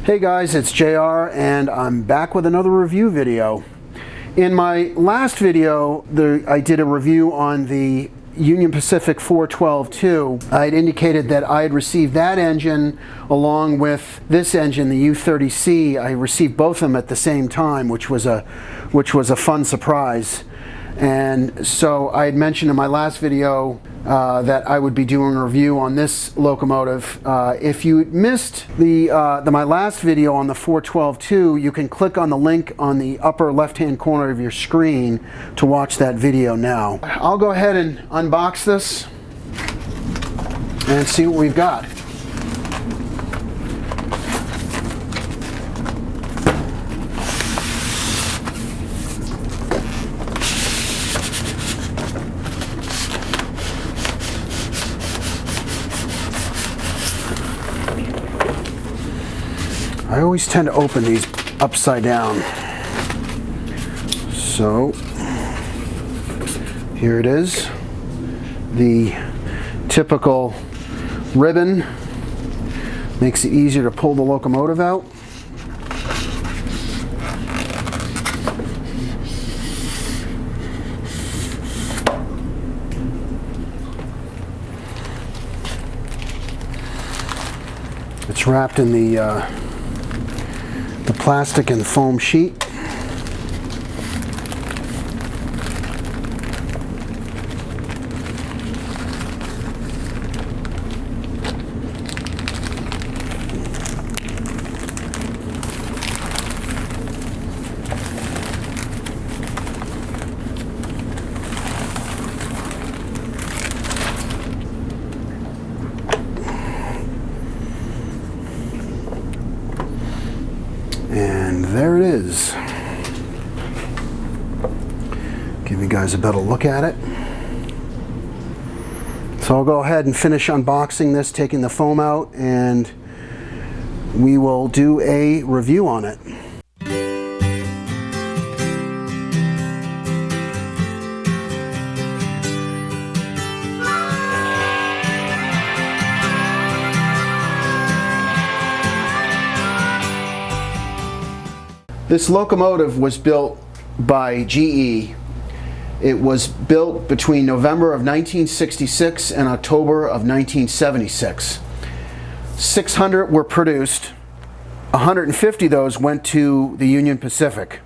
Hey guys, it's JR and I'm back with another review video. In my last video, I did a review on the Union Pacific 412-2. I had indicated that I had received that engine along with this engine, the U30C. I received both of them at the same time, which was a fun surprise. And so I had mentioned in my last video that I would be doing a review on this locomotive. If you missed my last video on the 412-2, you can click on the link on the upper left-hand corner of your screen to watch that video now. I'll go ahead and unbox this and see what we've got. I always tend to open these upside down. So here it is, the typical ribbon. Makes it easier to pull the locomotive out. It's wrapped in the plastic and foam sheet. And there it is. Give you guys a better look at it. So I'll go ahead and finish unboxing this, taking the foam out, and we will do a review on it. This locomotive was built by GE. It was built between November of 1966 and October of 1976. 600 were produced. 150 of those went to the Union Pacific.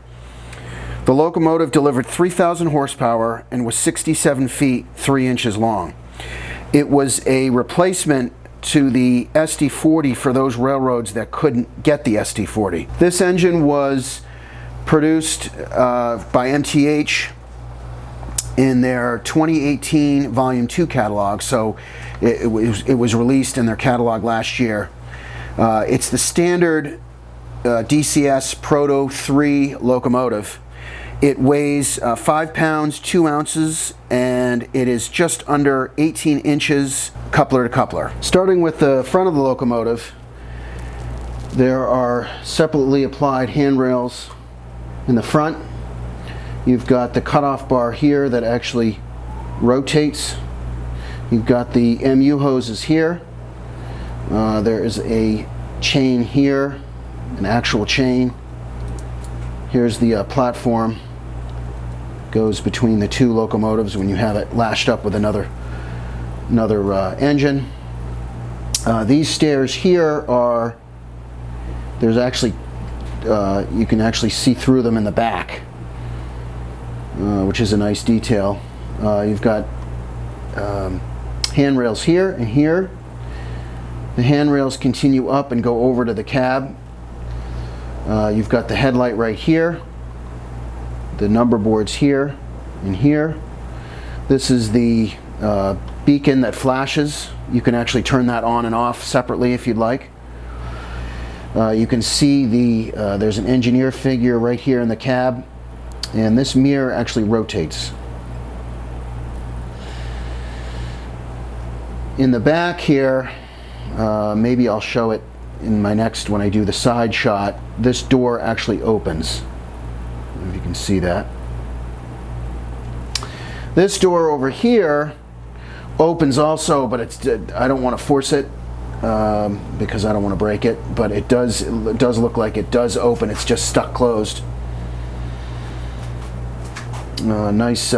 The locomotive delivered 3,000 horsepower and was 67 feet 3 inches long. It was a replacement to the SD40 for those railroads that couldn't get the SD40. This engine was produced by MTH in their 2018 Volume 2 catalog, so it was released in their catalog last year. It's the standard DCS Proto 3 locomotive. It weighs 5 pounds 2 ounces, and it is just under 18 inches coupler to coupler. Starting with the front of the locomotive, there are separately applied handrails in the front. You've got the cutoff bar here that actually rotates. You've got the MU hoses here. There is a chain here, an actual chain. Here's the platform. Goes between the two locomotives when you have it lashed up with another engine. These stairs here are, there's actually, you can actually see through them in the back, which is a nice detail. You've got handrails here and here. The handrails continue up and go over to the cab. You've got the headlight right here, the number boards here and here. This is the beacon that flashes. You can actually turn that on and off separately if you'd like. You can see there's an engineer figure right here in the cab, and this mirror actually rotates. In the back here, maybe I'll show it in my next, when I do the side shot, this door actually opens. I don't know if you can see that. This door over here opens also, but it's, I don't want to force it. because I don't want to break it, but it does look like it does open. It's just stuck closed. Nice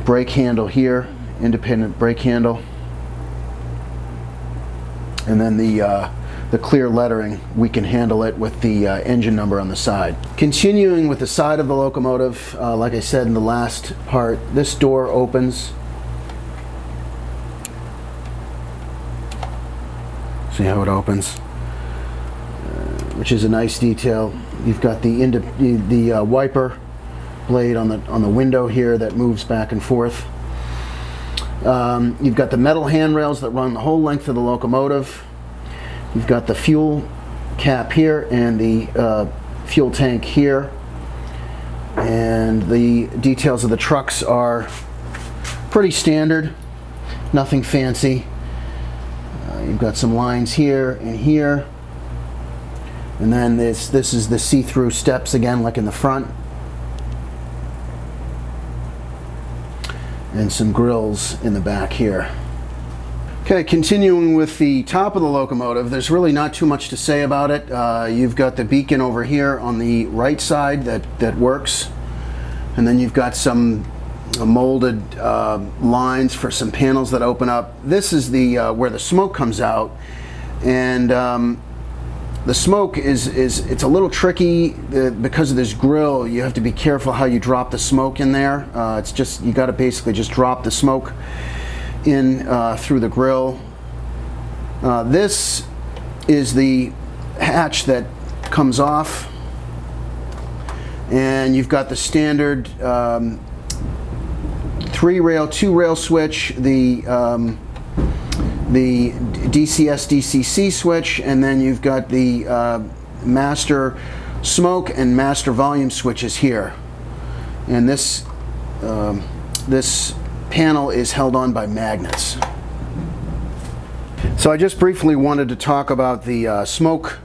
brake handle here, independent brake handle, and then the clear lettering. We can handle it with the engine number on the side. Continuing with the side of the locomotive, like I said in the last part, this door opens. See how it opens, which is a nice detail. You've got the wiper blade on the window here that moves back and forth. You've got the metal handrails that run the whole length of the locomotive. You've got the fuel cap here and the fuel tank here. And the details of the trucks are pretty standard, nothing fancy. You've got some lines here and here. And then this is the see-through steps again, like in the front. And some grills in the back here. Okay, continuing with the top of the locomotive, there's really not too much to say about it. You've got the beacon over here on the right side that works. And then you've got some molded lines for some panels that open up. This is the where the smoke comes out, and the smoke it's a little tricky because of this grill. You have to be careful how you drop the smoke in there. It's just, you got to basically just drop the smoke in through the grill. This is the hatch that comes off, and you've got the standard 3-rail, 2-rail switch, the DCS DCC switch, and then you've got the master smoke and master volume switches here. And this panel is held on by magnets. So I just briefly wanted to talk about the smoke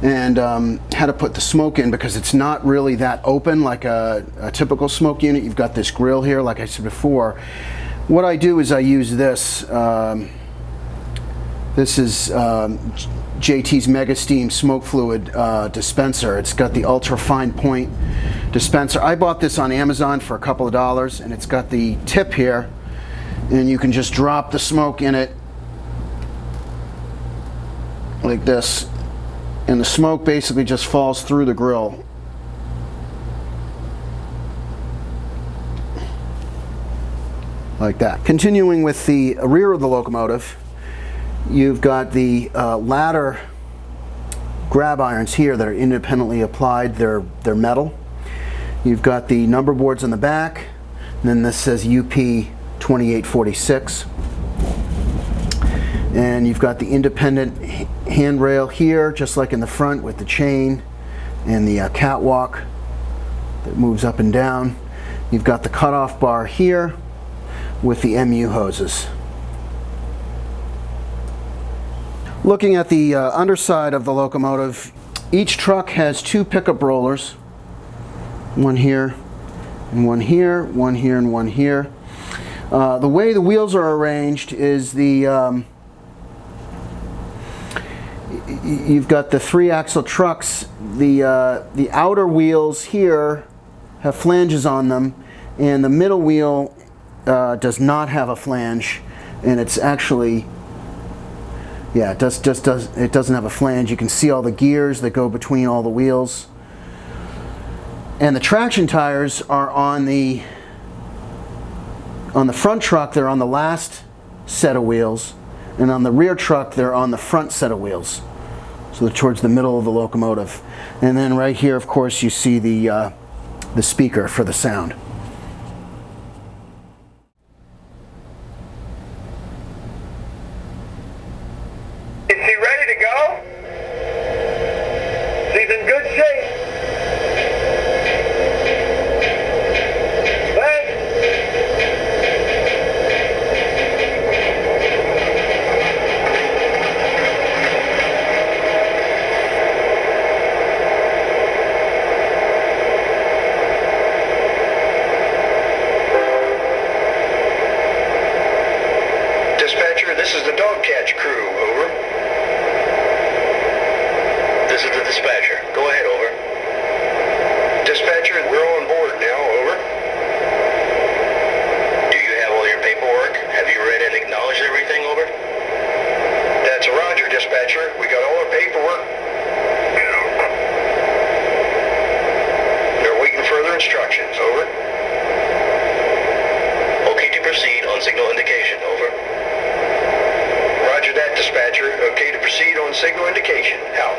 and how to put the smoke in, because it's not really that open like a typical smoke unit. You've got this grill here, like I said before. What I do is I use this. This is JT's Mega Steam smoke fluid dispenser. It's got the ultra fine point dispenser. I bought this on Amazon for a couple of dollars, and it's got the tip here, and you can just drop the smoke in it like this, and the smoke basically just falls through the grill. Like that. Continuing with the rear of the locomotive, you've got the ladder grab irons here that are independently applied. They're metal. You've got the number boards on the back, and then this says UP 2846. And you've got the independent handrail here, just like in the front, with the chain and the catwalk that moves up and down. You've got the cutoff bar here with the MU hoses. Looking at the underside of the locomotive, each truck has 2 pickup rollers. One here, and one here, one here, and one here. The way the wheels are arranged is you've got the 3-axle trucks. The outer wheels here have flanges on them, and the middle wheel does not have a flange, and it's actually, yeah, it doesn't have a flange. You can see all the gears that go between all the wheels. And the traction tires are on the front truck. They're on the last set of wheels, and on the rear truck they're on the front set of wheels. So they're towards the middle of the locomotive. And then right here, of course, you see the speaker for the sound. Is he ready to go? She's in good shape. Thanks. Dispatcher, this is the dog catch crew. This is the dispatcher. Go ahead, over. Dispatcher, we're on board now, over. Do you have all your paperwork? Have you read and acknowledged everything, over? That's a roger, dispatcher. We got all our paperwork. They're waiting further instructions, over. Okay to proceed on signal indication, over. Roger that, dispatcher. Okay to proceed on signal indication, out.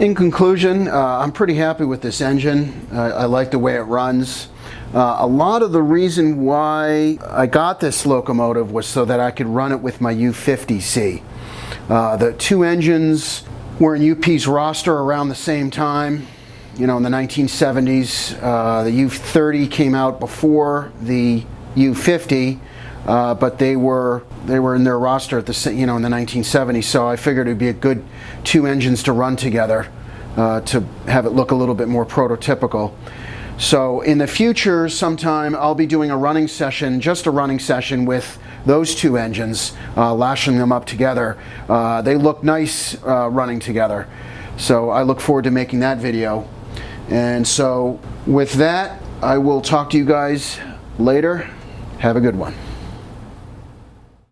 In conclusion, I'm pretty happy with this engine. I like the way it runs. A lot of the reason why I got this locomotive was so that I could run it with my U30C. The two engines were in UP's roster around the same time, in the 1970s. The U30 came out before the U50, but they were in their roster at the in the 1970s. So I figured it'd be a good two engines to run together to have it look a little bit more prototypical. So in the future, sometime I'll be doing a running session, just a running session with those two engines, lashing them up together. They look nice running together. So I look forward to making that video. And so with that, I will talk to you guys later. Have a good one.